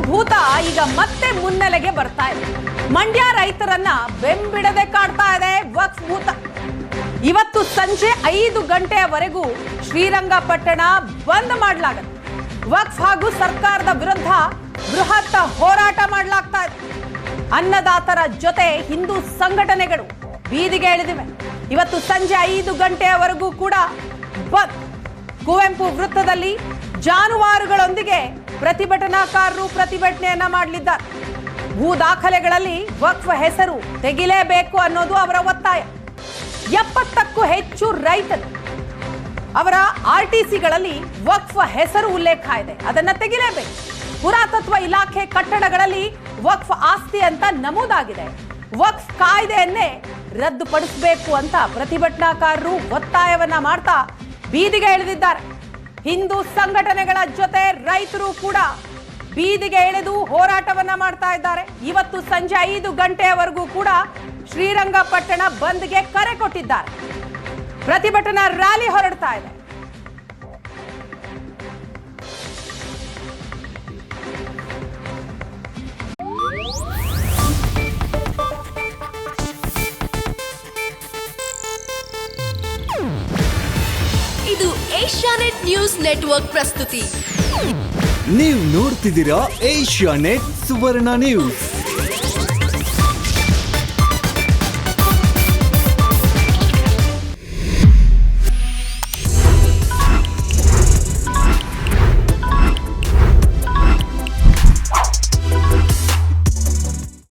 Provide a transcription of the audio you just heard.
ಭೂತ ಈಗ ಮತ್ತೆ ಮುನ್ನೆಲೆಗೆ ಬರ್ತಾ ಇದೆ. ಮಂಡ್ಯ ರೈತರನ್ನ ಬೆಂಬಿಡದೆ ಕಾಡ್ತಾ ಇದೆ ವಕ್ಫ್ ಭೂತ. ಇವತ್ತು ಸಂಜೆ 5 ಗಂಟೆಯವರೆಗೂ ಶ್ರೀರಂಗಪಟ್ಟಣ ಬಂದ್ ಮಾಡಲಾಗುತ್ತೆ. ವಕ್ಫ್ ಹಾಗೂ ಸರ್ಕಾರದ ವಿರುದ್ಧ ಬೃಹತ್ ಹೋರಾಟ ಮಾಡಲಾಗ್ತಾ ಇದೆ. ಅನ್ನದಾತರ ಜೊತೆ ಹಿಂದೂ ಸಂಘಟನೆಗಳು ಬೀದಿಗೆ ಇಳಿದಿವೆ. ಇವತ್ತು ಸಂಜೆ 5 ಗಂಟೆಯವರೆಗೂ ಕೂಡ ಬಂದ್. ಕುವೆಂಪು ವೃತ್ತದಲ್ಲಿ ಜಾನುವಾರುಗಳೊಂದಿಗೆ ಪ್ರತಿಭಟನಾಕಾರರು ಪ್ರತಿಭಟನೆಯನ್ನ ಮಾಡಲಿದ್ದಾರೆ. ಭೂ ದಾಖಲೆಗಳಲ್ಲಿ ವಕ್ಫ್ ಹೆಸರು ತೆಗಿಲೇಬೇಕು ಅನ್ನೋದು ಅವರ ಒತ್ತಾಯ. 70ಕ್ಕೂ ಹೆಚ್ಚು ರೈತರು ಅವರ RTCಗಳಲ್ಲಿ ವಕ್ಫ್ ಹೆಸರು ಉಲ್ಲೇಖ ಇದೆ, ಅದನ್ನ ತೆಗಿಲೇಬೇಕು. ಪುರಾತತ್ವ ಇಲಾಖೆ ಕಟ್ಟಡಗಳಲ್ಲಿ ವಕ್ಫ್ ಆಸ್ತಿ ಅಂತ ನಮೂದಾಗಿದೆ. ವಕ್ಫ್ ಕಾಯ್ದೆಯನ್ನೇ ರದ್ದುಪಡಿಸಬೇಕು ಅಂತ ಪ್ರತಿಭಟನಾಕಾರರು ಒತ್ತಾಯವನ್ನ ಮಾಡ್ತಾ ಬೀದಿಗೆ ಇಳಿದಿದ್ದಾರೆ. ಹಿಂದೂ ಸಂಘಟನೆಗಳ ಜೊತೆ ರೈತರು ಕೂಡ ಬೀದಿಗೆ ಇಳಿದು ಹೋರಾಟವನ್ನ ಮಾಡ್ತಾ ಇದ್ದಾರೆ. ಇವತ್ತು ಸಂಜೆ 5 ಗಂಟೆಯವರೆಗೂ ಕೂಡ ಶ್ರೀರಂಗಪಟ್ಟಣ ಬಂದ್ಗೆ ಕರೆ ಕೊಟ್ಟಿದ್ದಾರೆ. ಪ್ರತಿಭಟನಾ ರ್ಯಾಲಿ ಹೊರಡ್ತಾ ಇದೆ. ಇದು ಏಷ್ಯಾನೆಟ್ ನ್ಯೂಸ್ ನೆಟ್ವರ್ಕ್ ಪ್ರಸ್ತುತಿ. ನೀವು ನೋಡ್ತಿದ್ದೀರಾ ಏಷ್ಯಾನೆಟ್ ಸುವರ್ಣ ನ್ಯೂಸ್.